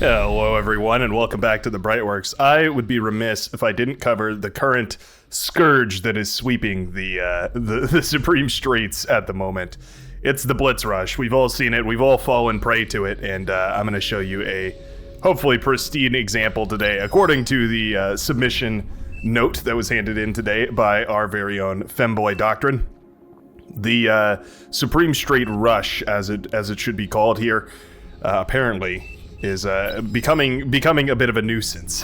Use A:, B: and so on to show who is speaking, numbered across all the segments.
A: Hello, everyone, and welcome back to the Brightworks. I would be remiss if I didn't cover the current scourge that is sweeping the Supreme Straits at the moment. It's the Blitz Rush. We've all seen it. We've all fallen prey to it, and I'm going to show you a hopefully pristine example today, according to the submission note that was handed in today by our very own Femboy Doctrine. The Supreme Strait Rush, as it should be called here, apparently is becoming a bit of a nuisance.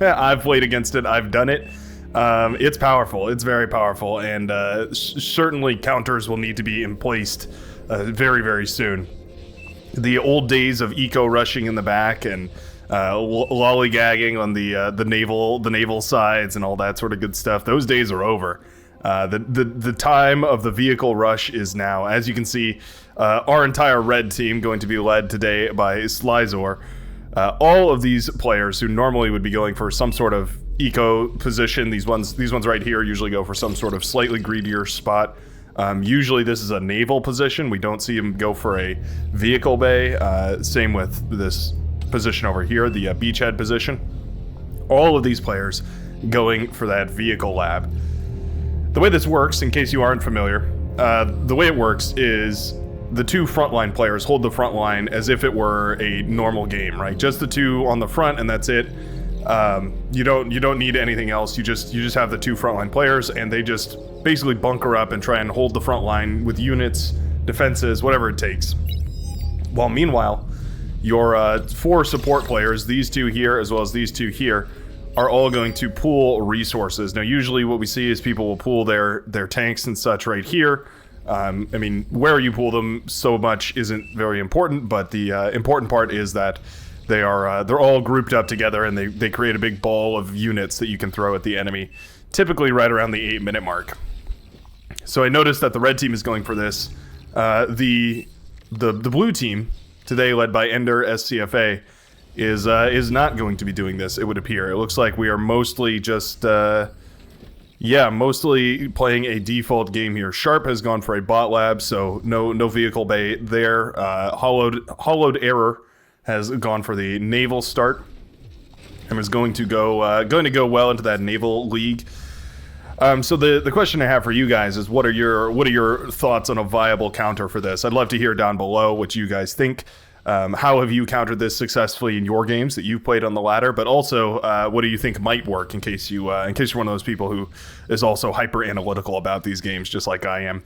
A: I've played against it. I've done it. It's powerful. It's very powerful, and certainly counters will need to be in place very, very soon. The old days of eco rushing in the back and lollygagging on the naval sides and all that sort of good stuff. Those days are over. The time of the vehicle rush is now. As you can see, our entire red team going to be led today by Slyzor. All of these players who normally would be going for some sort of eco position, these ones right here usually go for some sort of slightly greedier spot. Usually this is a naval position. We don't see them go for a vehicle bay. Same with this position over here, the beachhead position. All of these players going for that vehicle lab. The way this works, in case you aren't familiar, the way it works is the two frontline players hold the front line as if it were a normal game, right? Just the two on the front, and that's it. You don't need anything else. You just have the two frontline players, and they just basically bunker up and try and hold the front line with units, defenses, whatever it takes. While meanwhile, your four support players, these two here as well as these two here, are all going to pool resources. Now, usually what we see is people will pool their tanks and such right here. I mean, where you pool them so much isn't very important, but the important part is that they're all grouped up together, and they create a big ball of units that you can throw at the enemy, typically right around the 8-minute mark. So I noticed that the red team is going for this. The blue team, today led by Ender SCFA, is not going to be doing this, it would appear. It looks like we are mostly just mostly playing a default game here. Sharp has gone for a bot lab, so no vehicle bay there. Hollowed Error has gone for the naval start and is going to go well into that naval league. So the question I have for you guys is, what are your thoughts on a viable counter for this? I'd love to hear down below what you guys think. How have you countered this successfully in your games that you've played on the ladder? But also, what do you think might work in case you're one of those people who is also hyper analytical about these games, just like I am?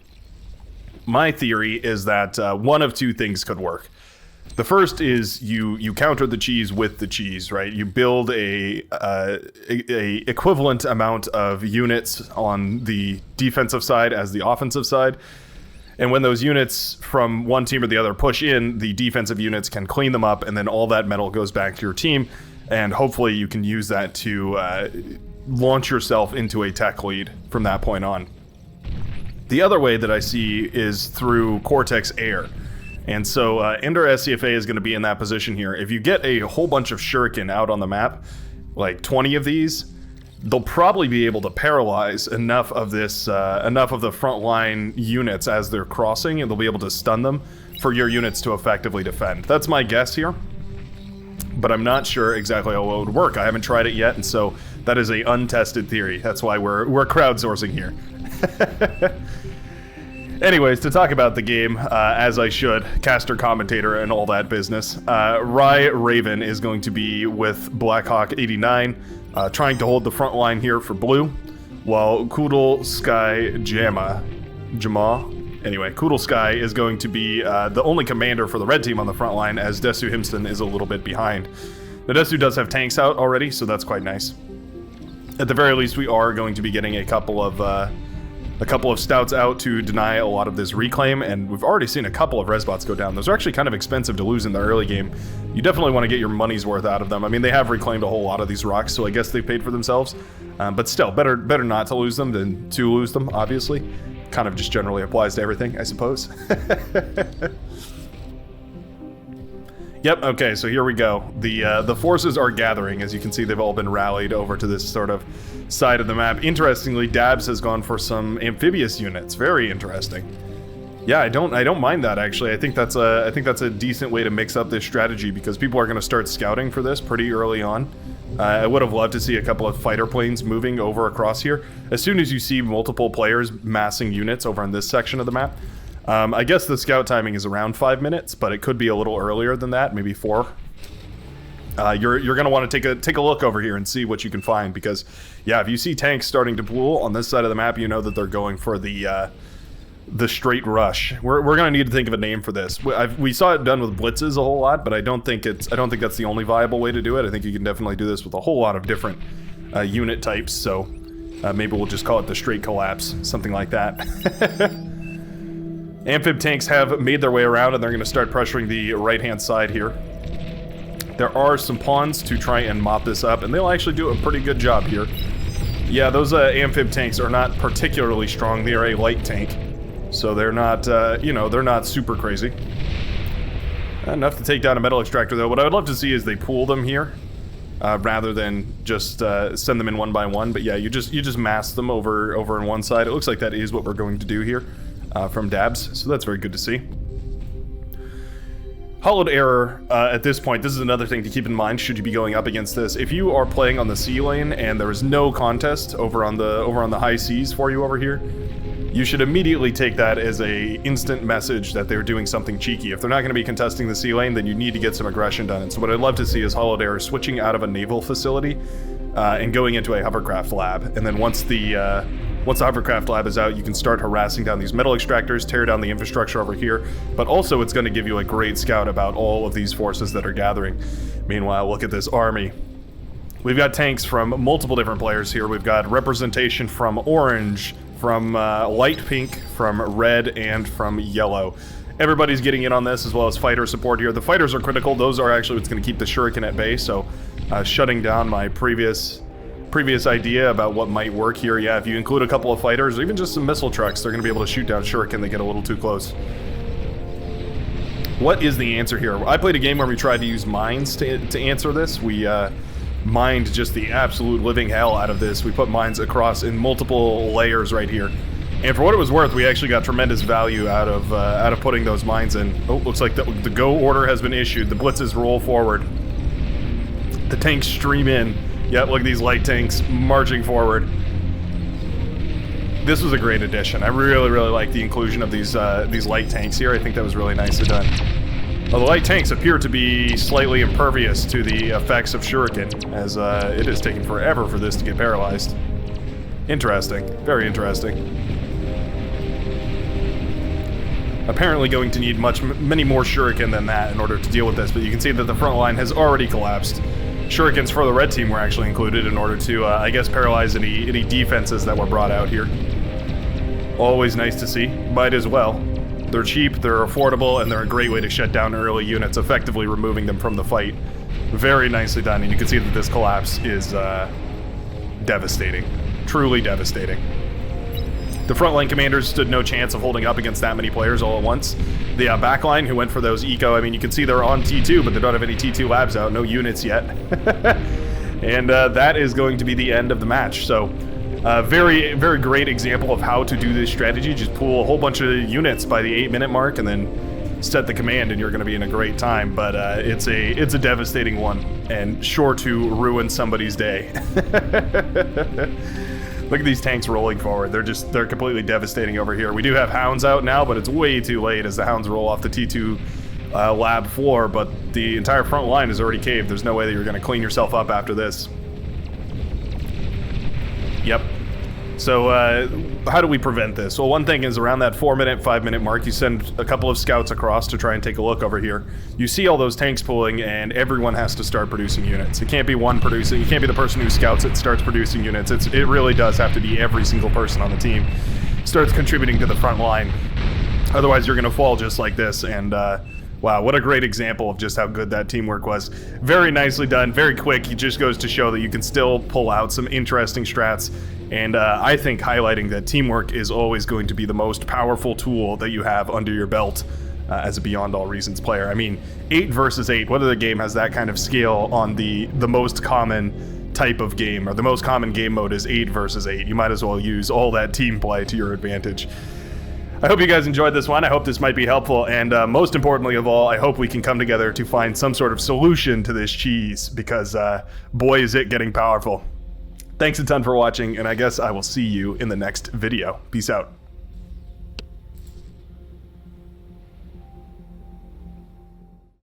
A: My theory is that one of two things could work. The first is you counter the cheese with the cheese, right? You build a equivalent amount of units on the defensive side as the offensive side. And when those units from one team or the other push in, the defensive units can clean them up, and then all that metal goes back to your team, and hopefully you can use that to launch yourself into a tech lead from that point on. The other way that I see is through Cortex Air. And so Ender SCFA is going to be in that position here. If you get a whole bunch of shuriken out on the map, like 20 of these, they'll probably be able to paralyze enough of the frontline units as they're crossing, and they'll be able to stun them for your units to effectively defend. That's my guess here, but I'm not sure exactly how it would work. I haven't tried it yet, and so that is a untested theory. That's why we're crowdsourcing here. Anyways, to talk about the game, as I should, caster, commentator, and all that business, Rye Raven is going to be with Blackhawk 89, trying to hold the front line here for blue, while Koodle Sky Koodle Sky is going to be the only commander for the red team on the front line, as Desu Himston is a little bit behind. Now, Desu does have tanks out already, so that's quite nice. At the very least, we are going to be getting a couple of stouts out to deny a lot of this reclaim, and we've already seen a couple of resbots go down. Those are actually kind of expensive to lose in the early game. You definitely want to get your money's worth out of them. I mean, they have reclaimed a whole lot of these rocks, so I guess they paid for themselves. But still, better not to lose them than to lose them, obviously. Kind of just generally applies to everything, I suppose. Yep, okay, so here we go. The forces are gathering. As you can see, they've all been rallied over to this sort of side of the map. Interestingly, Dabs has gone for some amphibious units. Very interesting. Yeah, I don't mind that actually. I think that's a decent way to mix up this strategy because people are going to start scouting for this pretty early on. I would have loved to see a couple of fighter planes moving over across here. As soon as you see multiple players massing units over on this section of the map, I guess the scout timing is around 5 minutes, but it could be a little earlier than that, maybe 4. You're going to want to take a look over here and see what you can find because, yeah, if you see tanks starting to pool on this side of the map, you know that they're going for the straight rush. We're going to need to think of a name for this. We saw it done with blitzes a whole lot, but I don't think that's the only viable way to do it. I think you can definitely do this with a whole lot of different unit types. So maybe we'll just call it the straight collapse, something like that. Amphib tanks have made their way around, and they're going to start pressuring the right-hand side here. There are some pawns to try and mop this up, and they'll actually do a pretty good job here. Yeah, those amphib tanks are not particularly strong. They are a light tank. So they're not, they're not super crazy. Enough to take down a metal extractor, though. What I would love to see is they pool them here, rather than just send them in one by one. But yeah, you just mass them over on one side. It looks like that is what we're going to do here from Dabs. So that's very good to see. Hollowed error at this point, this is another thing to keep in mind should you be going up against this. If you are playing on the sea lane and there is no contest over on the high seas for you over here, you should immediately take that as a instant message that they're doing something cheeky. If they're not going to be contesting the sea lane, then you need to get some aggression done. And so what I'd love to see is Hollowed Air switching out of a naval facility and going into a hovercraft lab. And then once the hovercraft lab is out, you can start harassing down these metal extractors, tear down the infrastructure over here. But also it's going to give you a great scout about all of these forces that are gathering. Meanwhile, look at this army. We've got tanks from multiple different players here. We've got representation from orange, from light pink, from red, and from yellow. Everybody's getting in on this, as well as fighter support here. The fighters are critical. Those are actually what's going to keep the shuriken at bay, so shutting down my previous idea about what might work here. Yeah, if you include a couple of fighters, or even just some missile trucks, they're going to be able to shoot down shuriken. They get a little too close. What is the answer here? I played a game where we tried to use mines to answer this. We mined just the absolute living hell out of this. We put mines across in multiple layers right here. And for what it was worth, we actually got tremendous value out of putting those mines in. Oh, looks like the go order has been issued. The blitzes roll forward. The tanks stream in. Yeah, look at these light tanks marching forward. This was a great addition. I really, really like the inclusion of these light tanks here. I think that was really nicely done. Well, the light tanks appear to be slightly impervious to the effects of shuriken, as it is taking forever for this to get paralyzed. Interesting. Very interesting. Apparently going to need many more shuriken than that in order to deal with this, but you can see that the front line has already collapsed. Shurikens for the red team were actually included in order to, I guess, paralyze any defenses that were brought out here. Always nice to see. Might as well. They're cheap, they're affordable, and they're a great way to shut down early units, effectively removing them from the fight. Very nicely done, and you can see that this collapse is devastating. Truly devastating. The frontline commanders stood no chance of holding up against that many players all at once. The backline, who went for those eco, I mean, you can see they're on T2, but they don't have any T2 labs out, no units yet. And that is going to be the end of the match, so... very, very great example of how to do this strategy. Just pull a whole bunch of units by the 8-minute mark and then set the command and you're going to be in a great time. But it's a devastating one and sure to ruin somebody's day. Look at these tanks rolling forward. They're completely devastating over here. We do have hounds out now, but it's way too late as the hounds roll off the T2 lab floor. But the entire front line is already caved. There's no way that you're going to clean yourself up after this. Yep. So, how do we prevent this? Well, one thing is around that 4-minute, 5-minute mark, you send a couple of scouts across to try and take a look over here. You see all those tanks pulling, and everyone has to start producing units. It can't be one producing. You can't be the person who scouts it, starts producing units. It really does have to be every single person on the team starts contributing to the front line. Otherwise, you're going to fall just like this, and, wow, what a great example of just how good that teamwork was. Very nicely done, very quick. It just goes to show that you can still pull out some interesting strats. And I think highlighting that teamwork is always going to be the most powerful tool that you have under your belt as a Beyond All Reasons player. I mean, 8 versus 8, what other game has that kind of scale on the most common type of game, or the most common game mode is 8 versus 8. You might as well use all that team play to your advantage. I hope you guys enjoyed this one. I hope this might be helpful, and most importantly of all, I hope we can come together to find some sort of solution to this cheese, because boy is it getting powerful. Thanks a ton for watching, and I guess I will see you in the next video. Peace out.